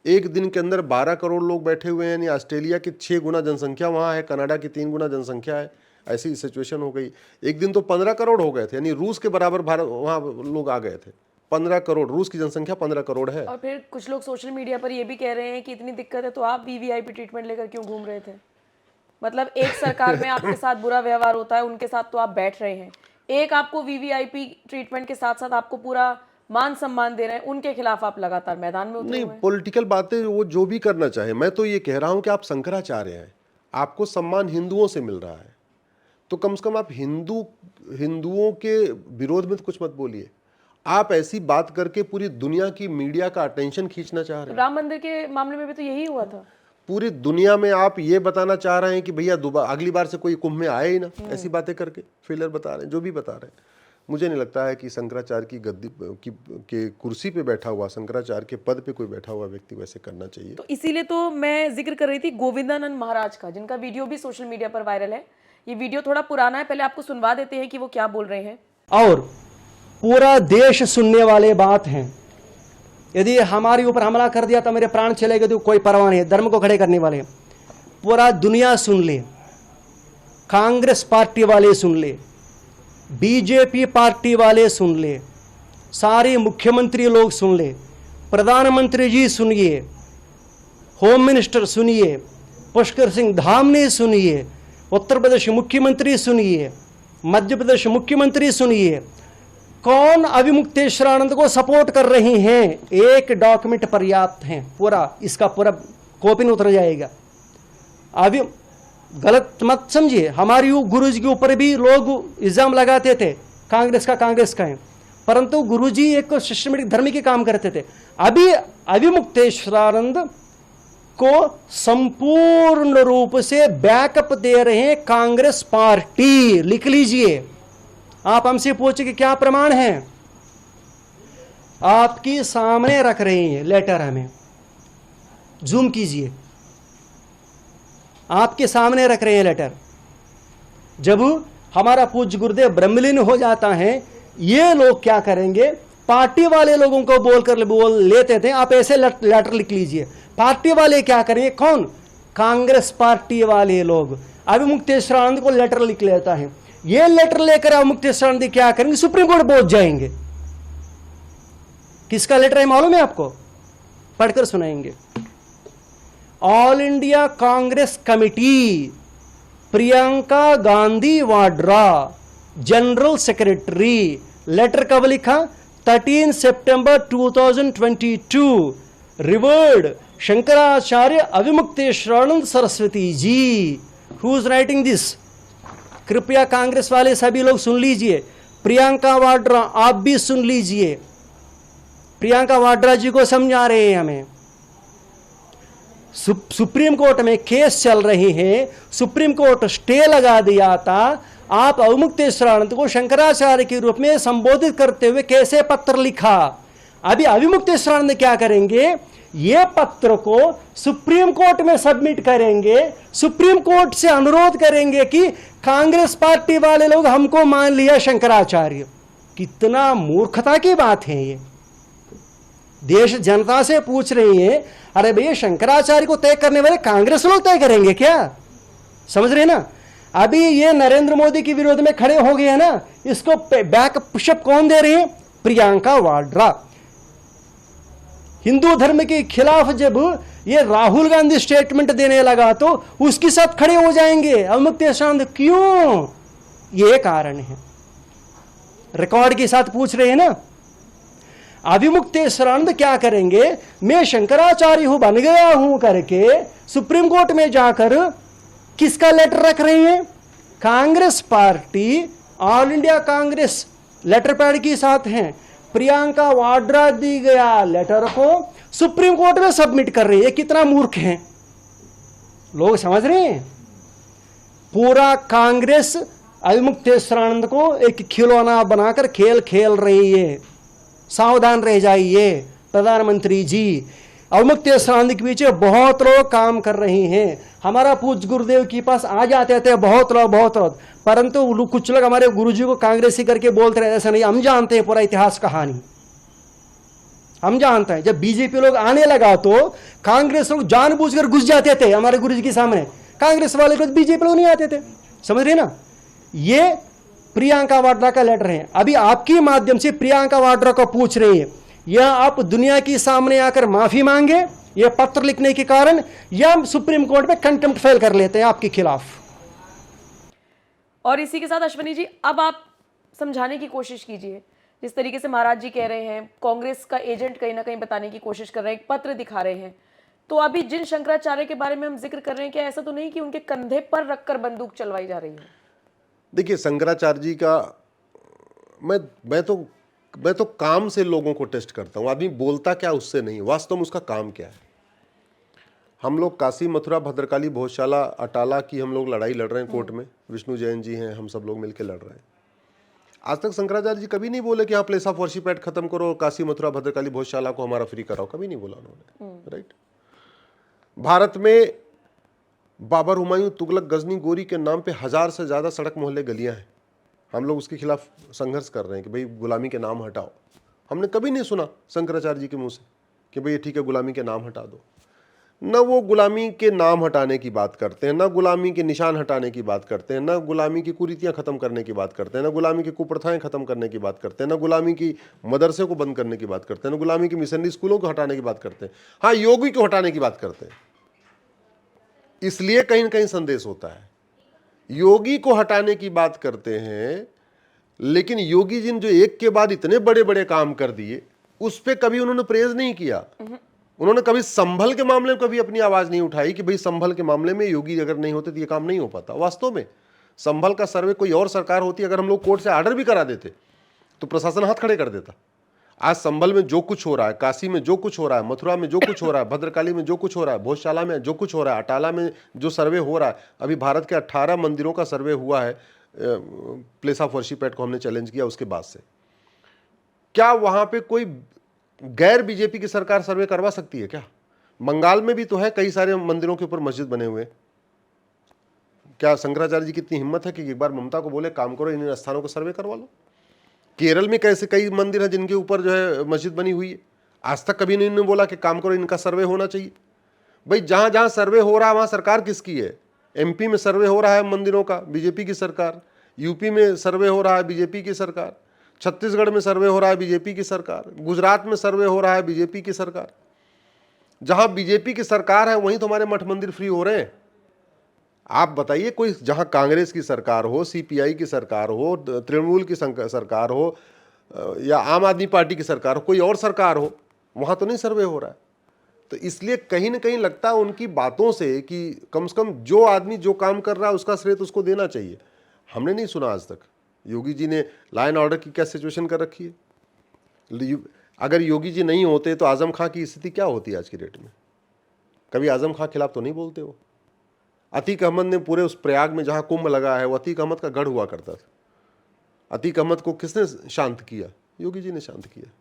एक दिन के अंदर 12 करोड़ लोग बैठे हुए हैं, यानी ऑस्ट्रेलिया की 6 गुना जनसंख्या वहाँ है, कनाडा की 3 गुना जनसंख्या है। ऐसी सिचुएशन हो गई। एक दिन तो 15 करोड़ हो गए थे, यानी रूस के बराबर भारत वहाँ लोग आ गए थे। 15 करोड़, रूस की जनसंख्या 15 करोड़ है। और फिर कुछ लोग सोशल मीडिया पर ये भी कह रहे हैं कि इतनी दिक्कत है तो आप वीवीआईपी ट्रीटमेंट लेकर क्यों घूम रहे थे? मतलब एक सरकार में आपके साथ बुरा व्यवहार होता है, उनके साथ तो आप बैठ रहे हैं, एक आपको वीवीआईपी ट्रीटमेंट के साथ साथ आपको पूरा मान सम्मान दे रहे हैं, उनके खिलाफ आप लगातार मैदान में उतरे नहीं, हुए हैं। पॉलिटिकल बातें वो जो भी करना चाहे। मैं तो ये कह रहा हूं कि आप शंकराचार्य हैं, आपको सम्मान हिंदुओं से मिल रहा है, तो कम से कम आप हिंदुओं के विरोध में तो कुछ मत बोलिए। आप ऐसी बात करके पूरी दुनिया की मीडिया का अटेंशन खींचना चाह रहे हैं। राम मंदिर के मामले में भी तो यही हुआ था। पूरी दुनिया में आप ये बताना चाह रहे हैं कि भैया अगली बार से कोई कुंभ में आए ही ना, ऐसी बातें करके फेलियर बता रहे हैं, जो भी बता रहे हैं। मुझे नहीं लगता है कि शंकराचार्य की गद्दी के कुर्सी पे बैठा हुआ, शंकराचार्य के पद पे कोई बैठा हुआ व्यक्ति वैसे करना चाहिए। तो इसीलिए तो मैं जिक्र कर रही थी गोविंदानंद महाराज का, जिनका वीडियो भी सोशल मीडिया पर वायरल है। ये वीडियो थोड़ा पुराना है, पहले आपको सुनवा देते हैं कि वो क्या बोल रहे हैं। और पूरा देश सुनने वाले बात हैं। यदि हमारे ऊपर हमला कर दिया तो मेरे प्राण चले गए तो कोई परवाह नहीं है, धर्म को खड़े करने वाले पूरा दुनिया सुन ले, कांग्रेस पार्टी वाले सुन ले, बीजेपी पार्टी वाले सुन ले, सारे मुख्यमंत्री लोग सुन ले, प्रधानमंत्री जी सुनिए, होम मिनिस्टर सुनिए, पुष्कर सिंह धाम ने सुनिए, उत्तर प्रदेश मुख्यमंत्री सुनिए, मध्य प्रदेश मुख्यमंत्री सुनिए, कौन अविमुक्तेश्वरानंद को सपोर्ट कर रही हैं। एक डॉक्यूमेंट पर्याप्त है, पूरा इसका पूरा कॉपी उतर जाएगा। अभी गलत मत समझिए, हमारी गुरुजी के ऊपर भी लोग इल्जाम लगाते थे कांग्रेस का है, परंतु गुरुजी एक सिस्टमेटिक धर्म के काम करते थे। अभी अविमुक्तेश्वरानंद को संपूर्ण रूप से बैकअप दे रहे हैं कांग्रेस पार्टी। लिख लीजिए, आप हमसे पूछे कि क्या प्रमाण है, आपकी सामने रख रहे हैं लेटर, हमें जूम कीजिए, आपके सामने रख रहे हैं लेटर। जब हमारा पूज्य गुरुदेव ब्रह्मलीन हो जाता है, ये लोग क्या करेंगे, पार्टी वाले लोगों को बोल लेते थे, आप ऐसे लेटर लिख लीजिए। पार्टी वाले क्या करेंगे, कौन, कांग्रेस पार्टी वाले लोग अविमुक्तेश्वरानंद को लेटर लिख लेता है। ये लेटर लेकर अविमुक्तेश्वरानंद क्या करेंगे, सुप्रीम कोर्ट पहुंच जाएंगे। किसका लेटर है मालूम है आपको, पढ़कर सुनाएंगे। All India Congress committee, Priyanka Gandhi Vadra, general secretary. Letter कब लिखा, 13 सितंबर 2022, revered Shankaracharya Avimukteshwaranand Saraswati ji. Who is writing this, कृपया कांग्रेस वाले सभी लोग सुन लीजिए। प्रियंका वाड्रा आप भी सुन लीजिए, प्रियंका वाड्रा जी को समझा रहे हैं हमें। सुप्रीम कोर्ट में केस चल रही है, सुप्रीम कोर्ट स्टे लगा दिया था। आप अविमुक्तेश्वरानंद को शंकराचार्य के रूप में संबोधित करते हुए कैसे पत्र लिखा। अभी अविमुक्तेश्वरानंद क्या करेंगे, ये पत्र को सुप्रीम कोर्ट में सबमिट करेंगे, सुप्रीम कोर्ट से अनुरोध करेंगे कि कांग्रेस पार्टी वाले लोग हमको मान लिया शंकराचार्य। कितना मूर्खता की बात है ये। देश जनता से पूछ रही है, अरे भैया शंकराचार्य को तय करने वाले कांग्रेस लोग तय करेंगे क्या, समझ रहे ना। अभी ये नरेंद्र मोदी के विरोध में खड़े हो गए हैं ना, इसको बैक पुशअप कौन दे रही है, प्रियंका वाड्रा। हिंदू धर्म के खिलाफ जब ये राहुल गांधी स्टेटमेंट देने लगा तो उसके साथ खड़े हो जाएंगे अविमुक्तेश्वरानंद। क्यों, ये कारण है। रिकॉर्ड के साथ पूछ रहे हैं ना। अविमुक्तेश्वरानंद क्या करेंगे, मैं शंकराचार्य हूं, बन गया हूं करके सुप्रीम कोर्ट में जाकर किसका लेटर रख रही है, Congress party, all India Congress letter pad के साथ हैं। प्रियंका वाड्रा दी गया लेटर को सुप्रीम कोर्ट में सबमिट कर रही है। कितना मूर्ख हैं लोग, समझ रहे हैं। पूरा कांग्रेस अविमुक्तेश्वरानंद को एक खिलौना बनाकर खेल खेल रही है। सावधान रह जाइए प्रधानमंत्री जी। अवमुक्त श्रांति के पीछे बहुत लोग काम कर रहे हैं। हमारा पूज्य गुरुदेव के पास आ जाते थे बहुत लोग, परंतु कुछ लोग हमारे गुरुजी को कांग्रेसी करके बोलते रहे, ऐसा नहीं, हम जानते हैं पूरा इतिहास कहानी, हम जानते हैं। जब बीजेपी लोग आने लगा तो कांग्रेस लोग जानबूझकर घुस जाते थे हमारे गुरुजी के सामने, कांग्रेस वाले को बीजेपी लोग नहीं आते थे, समझ रहे ना। ये प्रियंका वाड्रा का लेटर है। अभी आपके माध्यम से प्रियंका वाड्रा को पूछ रहे हैं, या आप दुनिया के सामने आकर माफी मांगे ये पत्र लिखने के कारण, या सुप्रीम कोर्ट में कंटेम्प्ट फाइल कर लेते हैं आपके खिलाफ। और इसी के साथ अश्वनी जी, अब आप समझाने की कोशिश कीजिए, जिस तरीके से महाराज जी कह रहे हैं, कांग्रेस का एजेंट कहीं ना कहीं बताने की कोशिश कर रहे हैं, एक पत्र दिखा रहे हैं, तो अभी जिन शंकराचार्य के बारे में हम जिक्र कर रहे हैं, क्या ऐसा तो नहीं कि उनके कंधे पर रखकर बंदूक चलवाई जा रही है? देखिए, शंकराचार्य जी का मैं तो काम से लोगों को टेस्ट करता हूँ। आदमी बोलता क्या उससे नहीं, वास्तव में उसका काम क्या है। हम लोग काशी, मथुरा, भद्रकाली, भोजशाला, अटाला की हम लोग लड़ाई लड़ रहे हैं कोर्ट में, विष्णु जैन जी हैं, हम सब लोग मिलकर लड़ रहे हैं। आज तक शंकराचार्य जी कभी नहीं बोले कि हाँ प्लेस ऑफ वर्शिप एक्ट खत्म करो, काशी, मथुरा, भद्रकाली, भोजशाला को हमारा फ्री कराओ, कभी नहीं बोला उन्होंने, राइट। भारत में बाबर, हुमायूं, तुगलक, गजनी, गोरी के नाम पे 1000 से ज़्यादा सड़क मोहल्ले गलियां हैं। हम लोग उसके खिलाफ संघर्ष कर रहे हैं कि भाई गुलामी के नाम हटाओ। हमने कभी नहीं सुना शंकराचार्य जी के मुंह से कि भाई ठीक है गुलामी के नाम हटा दो। न वो गुलामी के नाम हटाने की बात करते हैं, न गुलामी के निशान हटाने की बात करते हैं, न गुलामी की कुरीतियाँ खत्म करने की बात करते हैं, न गुलामी की कुप्रथाएं खत्म करने की बात करते हैं, न गुलामी की मदरसे को बंद करने की बात करते हैं, न गुलामी की मिशनरी स्कूलों को हटाने की बात करते हैं। हाँ, योगी को हटाने की बात करते हैं, इसलिए कहीं न कहीं संदेश होता है। योगी को हटाने की बात करते हैं, लेकिन योगी जी ने जो एक के बाद इतने बड़े बड़े काम कर दिए उस पर कभी उन्होंने प्रेज नहीं किया। उन्होंने कभी संभल के मामले में कभी अपनी आवाज नहीं उठाई कि भाई संभल के मामले में योगी अगर नहीं होते तो ये काम नहीं हो पाता। वास्तव में संभल का सर्वे कोई और सरकार होती, अगर हम लोग कोर्ट से ऑर्डर भी करा देते तो प्रशासन हाथ खड़े कर देता। आज संभल में जो कुछ हो रहा है, काशी में जो कुछ हो रहा है, मथुरा में जो कुछ हो रहा है, भद्रकाली में जो कुछ हो रहा है, भोजशाला में जो कुछ हो रहा है, अटाला में जो सर्वे हो रहा है, अभी भारत के 18 मंदिरों का सर्वे हुआ है प्लेस ऑफ वर्शिप एक्ट को हमने चैलेंज किया उसके बाद से। क्या वहां पे कोई गैर बीजेपी की सरकार सर्वे करवा सकती है क्या? बंगाल में भी तो है, कई सारे मंदिरों के ऊपर मस्जिद बने हुए। क्या शंकराचार्य जी की इतनी हिम्मत है कि एक बार ममता को बोले काम करो, इन स्थानों को सर्वे करवा लो? केरल में कैसे कई मंदिर हैं जिनके ऊपर जो है मस्जिद बनी हुई है, आज तक कभी नहीं बोला कि काम करो, इनका सर्वे होना चाहिए। भाई जहां जहां सर्वे हो रहा है वहां सरकार किसकी है? एमपी में सर्वे हो रहा है मंदिरों का, बीजेपी की सरकार। यूपी में सर्वे हो रहा है, बीजेपी की सरकार। छत्तीसगढ़ में सर्वे हो रहा है, बीजेपी की सरकार। गुजरात में सर्वे हो रहा है, बीजेपी की सरकार। जहां बीजेपी की सरकार है वहीं तो हमारे मठ मंदिर फ्री हो रहे हैं। आप बताइए, कोई जहां कांग्रेस की सरकार हो, सीपीआई की सरकार हो, तृणमूल की सरकार हो, या आम आदमी पार्टी की सरकार हो, कोई और सरकार हो, वहां तो नहीं सर्वे हो रहा है। तो इसलिए कहीं ना कहीं लगता है उनकी बातों से कि कम से कम जो आदमी जो काम कर रहा है उसका श्रेय तो उसको देना चाहिए। हमने नहीं सुना आज तक योगी जी ने लॉ एंड ऑर्डर की क्या सिचुएशन कर रखी है। अगर योगी जी नहीं होते तो आजम खां की स्थिति क्या होती आज की डेट में? कभी आजम खां खिलाफ तो नहीं बोलते हो। अतीक अहमद ने पूरे उस प्रयाग में जहां कुंभ लगा है वो अतीक अहमद का गढ़ हुआ करता था। अतीक अहमद को किसने शांत किया? योगी जी ने शांत किया।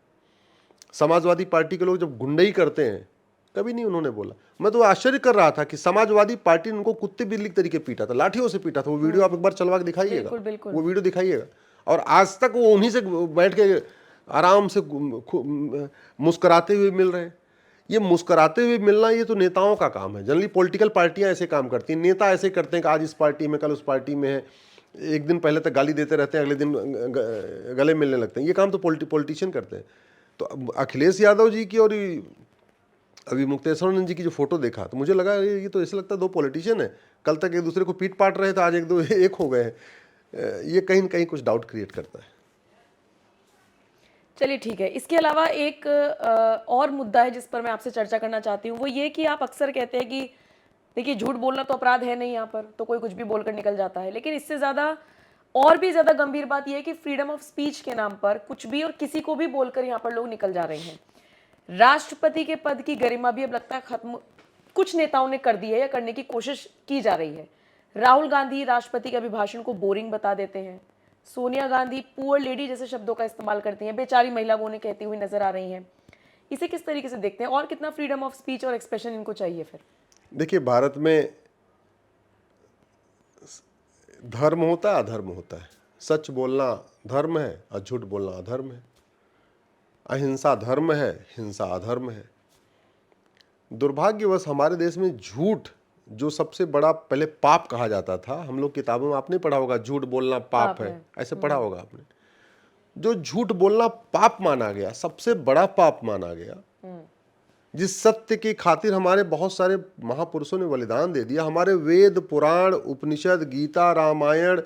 समाजवादी पार्टी के लोग जब गुंडई करते हैं कभी नहीं उन्होंने बोला। मैं तो आश्चर्य कर रहा था कि समाजवादी पार्टी ने उनको कुत्ते बिल्ली के तरीके पीटा था, लाठियों से पीटा था। वो वीडियो आप एक बार चलवा के दिखाइएगा, वो वीडियो दिखाइएगा। और आज तक वो उन्हीं से बैठ के आराम से मुस्कुराते हुए मिल रहे हैं। ये मुस्कुराते हुए मिलना ये तो नेताओं का काम है। जनरली पॉलिटिकल पार्टियां ऐसे काम करती हैं, नेता ऐसे करते हैं कि आज इस पार्टी में, कल उस पार्टी में है, एक दिन पहले तक गाली देते रहते हैं, अगले दिन गले मिलने लगते हैं। ये काम तो पॉलिटिशियन करते हैं। तो अखिलेश यादव जी की और अभी मुक्तेश्वरानंद जी की जो फोटो देखा तो मुझे लगा ये तो ऐसा लगता है दो पॉलिटिशियन है। कल तक एक दूसरे को पीट पाट रहे थे, आज एक हो गए हैं। ये कहीं न कहीं कुछ डाउट क्रिएट करता है। चलिए ठीक है। इसके अलावा एक और मुद्दा है जिस पर मैं आपसे चर्चा करना चाहती हूँ, वो ये कि आप अक्सर कहते हैं कि देखिए झूठ बोलना तो अपराध है नहीं, यहाँ पर तो कोई कुछ भी बोलकर निकल जाता है। लेकिन इससे ज़्यादा और भी ज़्यादा गंभीर बात यह है कि फ्रीडम ऑफ स्पीच के नाम पर कुछ भी और किसी को भी बोलकर यहाँ पर लोग निकल जा रहे हैं। राष्ट्रपति के पद की गरिमा भी अब लगता है खत्म कुछ नेताओं ने कर दी है या करने की कोशिश की जा रही है। राहुल गांधी राष्ट्रपति के अभिभाषण को बोरिंग बता देते हैं। सोनिया गांधी पुअर लेडी जैसे शब्दों का इस्तेमाल करती हैं, बेचारी महिला वो उन्हें कहती हुई नजर आ रही हैं। इसे किस तरीके से देखते हैं और कितना फ्रीडम ऑफ स्पीच और एक्सप्रेशन इनको चाहिए फिर? देखिए, भारत में धर्म होता है, अधर्म होता है। सच बोलना धर्म है और झूठ बोलना अधर्म है। अहिंसा धर्म है, हिंसा अधर्म है। दुर्भाग्यवश हमारे देश में झूठ, जो सबसे बड़ा पहले पाप कहा जाता था, हम लोग किताबों में आपने पढ़ा होगा झूठ बोलना पाप है, ऐसे पढ़ा होगा आपने। जो झूठ बोलना पाप माना गया, सबसे बड़ा पाप माना गया, जिस सत्य की खातिर हमारे बहुत सारे महापुरुषों ने बलिदान दे दिया, हमारे वेद पुराण उपनिषद गीता रामायण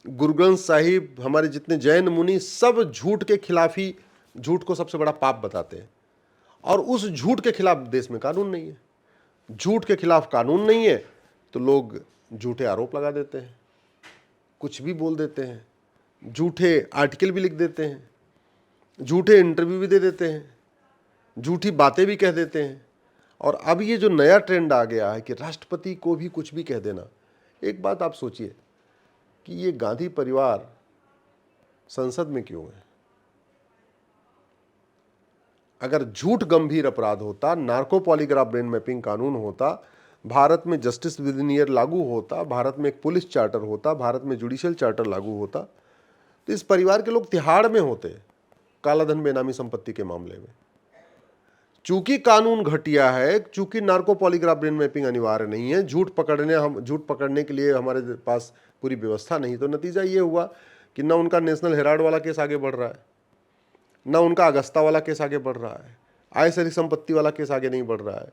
गुरु ग्रंथ साहिब, हमारे जितने जैन मुनि, सब झूठ के खिलाफ ही झूठ को सबसे बड़ा पाप बताते हैं। और उस झूठ के खिलाफ देश में कानून नहीं है। झूठ के खिलाफ कानून नहीं है तो लोग झूठे आरोप लगा देते हैं, कुछ भी बोल देते हैं, झूठे आर्टिकल भी लिख देते हैं, झूठे इंटरव्यू भी दे देते हैं, झूठी बातें भी कह देते हैं। और अब ये जो नया ट्रेंड आ गया है कि राष्ट्रपति को भी कुछ भी कह देना। एक बात आप सोचिए कि ये गांधी परिवार संसद में क्यों है? अगर झूठ गंभीर अपराध होता, नार्को पॉलीग्राफ ब्रेन मैपिंग कानून होता, भारत में जस्टिस विद इन ईयर लागू होता, भारत में एक पुलिस चार्टर होता, भारत में जुडिशियल चार्टर लागू होता, तो इस परिवार के लोग तिहाड़ में होते कालाधन बेनामी संपत्ति के मामले में। चूंकि कानून घटिया है, चूंकि नार्को पॉलीग्राफ ब्रेन मैपिंग अनिवार्य नहीं है, झूठ पकड़ने के लिए हमारे पास पूरी व्यवस्था नहीं, तो नतीजा ये हुआ कि ना उनका नेशनल हेराल्ड वाला केस आगे बढ़ रहा है, ना उनका अगस्ता वाला केस आगे बढ़ रहा है, आय संपत्ति वाला केस आगे नहीं बढ़ रहा है,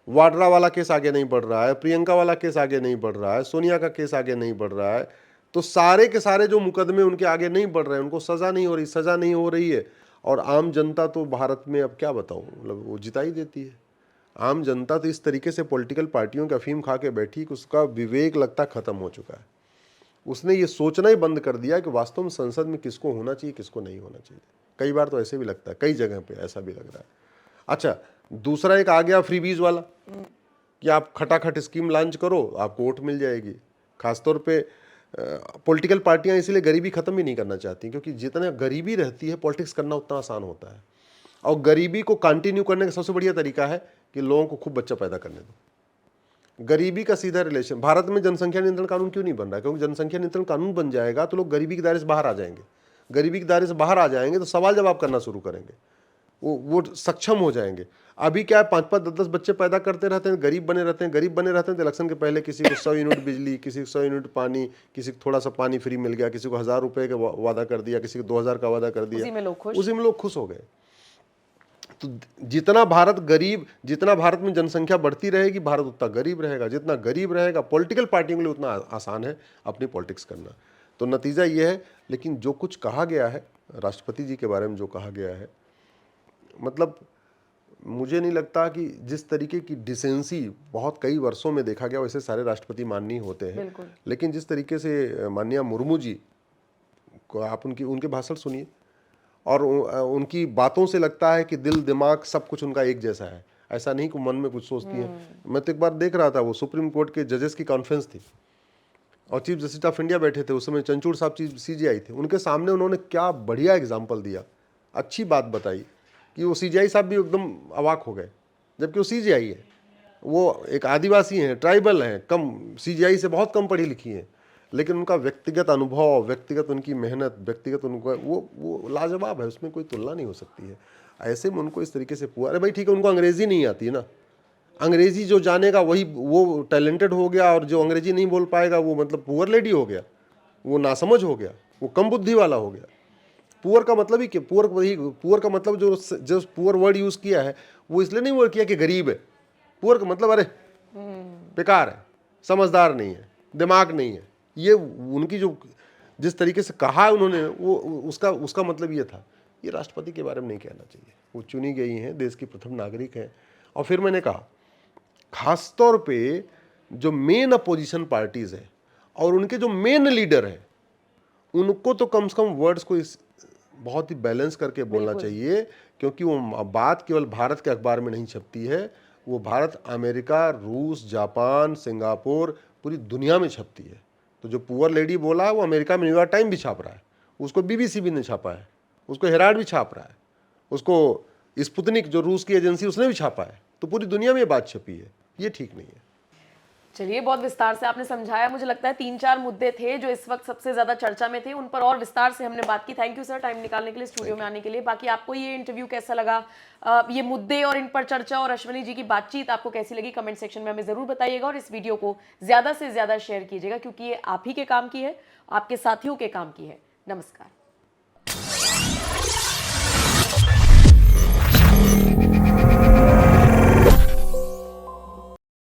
वाड्रा वाला केस आगे नहीं बढ़ रहा है, प्रियंका वाला केस आगे नहीं बढ़ रहा है, सोनिया का केस आगे नहीं बढ़ रहा है। तो सारे के सारे जो मुकदमे उनके आगे नहीं बढ़ रहे हैं, उनको सजा नहीं हो रही, सजा नहीं हो रही है। और आम जनता तो भारत में अब क्या बताऊं, मतलब वो जिता ही देती है। आम जनता तो इस तरीके से पॉलिटिकल पार्टियों का अफीम खा के बैठी कि उसका विवेक लगता खत्म हो चुका है। उसने ये सोचना ही बंद कर दिया कि वास्तव में संसद में किसको होना चाहिए, किसको नहीं होना चाहिए। कई बार तो ऐसे भी लगता है, कई जगह पे ऐसा भी लग रहा है। अच्छा, दूसरा एक आ गया फ्रीबीज वाला कि आप खटाखट स्कीम लॉन्च करो, आपको वोट मिल जाएगी। खासतौर पे पॉलिटिकल पार्टियां इसीलिए गरीबी खत्म ही नहीं करना चाहती, क्योंकि जितना गरीबी रहती है पॉलिटिक्स करना उतना आसान होता है। और गरीबी को कंटिन्यू करने का सबसे बढ़िया तरीका है कि लोगों को खूब बच्चा पैदा करने दो। गरीबी का सीधा रिलेशन, भारत में जनसंख्या नियंत्रण कानून क्यों नहीं बन रहा है? क्योंकि जनसंख्या नियंत्रण कानून बन जाएगा तो लोग गरीबी के दायरे से बाहर आ जाएंगे। गरीबी के दायरे से बाहर आ जाएंगे तो सवाल जवाब करना शुरू करेंगे, वो सक्षम हो जाएंगे। अभी क्या है, 5-5, 10-10 बच्चे पैदा करते रहते हैं, गरीब बने रहते हैं, गरीब बने रहते हैं। तो इलेक्शन के पहले किसी को 100 यूनिट बिजली, किसी को 100 यूनिट पानी, किसी को थोड़ा सा पानी फ्री मिल गया, किसी को 1000 रुपये का वादा कर दिया, किसी को 2000 का वादा कर दिया, उसी में लोग खुश हो गए। तो जितना भारत में जनसंख्या बढ़ती रहेगी, भारत उतना गरीब रहेगा। जितना गरीब रहेगा, पॉलिटिकल पार्टियों के लिए उतना आसान है अपनी पॉलिटिक्स करना। तो नतीजा ये है। लेकिन जो कुछ कहा गया है राष्ट्रपति जी के बारे में, जो कहा गया है, मतलब मुझे नहीं लगता कि जिस तरीके की डिसेंसी बहुत कई वर्षों में देखा गया, वैसे सारे राष्ट्रपति माननीय होते हैं। लेकिन जिस तरीके से माननीय मुर्मू जी को आप उनके भाषण सुनिए, और उनकी बातों से लगता है कि दिल दिमाग सब कुछ उनका एक जैसा है। ऐसा नहीं कि मन में कुछ सोचती है। मैं तो एक बार देख रहा था, वो सुप्रीम कोर्ट के जजेस की कॉन्फ्रेंस थी और चीफ जस्टिस ऑफ इंडिया बैठे थे, उस समय चंचूड़ साहब CJI थे। उनके सामने उन्होंने क्या बढ़िया एग्जाम्पल दिया, अच्छी बात बताई कि वो CJI साहब भी एकदम अवाक हो गए, जबकि वो CJI है, वो एक आदिवासी हैं, ट्राइबल हैं, कम CJI से बहुत कम पढ़ी लिखी हैं, लेकिन उनका व्यक्तिगत अनुभव, व्यक्तिगत उनकी मेहनत, व्यक्तिगत उनका वो लाजवाब है, उसमें कोई तुलना नहीं हो सकती है। ऐसे में उनको इस तरीके से अरे भाई ठीक है, उनको अंग्रेजी नहीं आती ना, अंग्रेजी जो जानेगा वो टैलेंटेड हो गया, और जो अंग्रेजी नहीं बोल पाएगा वो मतलब पुअर लेडी हो गया, वो नासमझ हो गया, वो कम बुद्धि वाला हो गया। पुअर का मतलब ही पुअर का मतलब जो पुअर वर्ड यूज किया है, वो इसलिए नहीं वर्ड किया कि गरीब है। पुअर का मतलब अरे बेकार है, समझदार नहीं है, दिमाग नहीं है। ये उनकी जो जिस तरीके से कहा उन्होंने, वो उसका मतलब ये था। ये राष्ट्रपति के बारे में नहीं कहना चाहिए। वो चुनी गई हैं, देश की प्रथम नागरिक हैं। और फिर मैंने कहा, खासतौर पे जो मेन अपोजिशन पार्टीज है और उनके जो मेन लीडर हैं, उनको तो कम से कम वर्ड्स को बहुत ही बैलेंस करके बोलना चाहिए, क्योंकि वो बात केवल भारत के अखबार में नहीं छपती है, वो भारत, अमेरिका, रूस, जापान, सिंगापुर, पूरी दुनिया में छपती है। तो जो पुअर लेडी बोला, वो अमेरिका में न्यूयॉर्क टाइम भी छाप रहा है, उसको BBC भी ने छापा है, उसको हेराल्ड भी छाप रहा है, उसको स्पुतनिक जो रूस की एजेंसी उसने भी छापा है, तो पूरी दुनिया में ये बात छपी है, ये ठीक नहीं है। चलिए, बहुत विस्तार से आपने समझाया। मुझे लगता है 3-4 मुद्दे थे जो इस वक्त सबसे ज्यादा चर्चा में थे, उन पर और विस्तार से हमने बात की। थैंक यू सर, टाइम निकालने के लिए, स्टूडियो में आने के लिए। बाकी आपको ये इंटरव्यू कैसा लगा, ये मुद्दे और इन पर चर्चा और अश्वनी जी की बातचीत आपको कैसी लगी, कमेंट सेक्शन में हमें जरूर बताइएगा। और इस वीडियो को ज्यादा से ज्यादा शेयर कीजिएगा, क्योंकि ये आप ही के काम की है, आपके साथियों के काम की है। नमस्कार।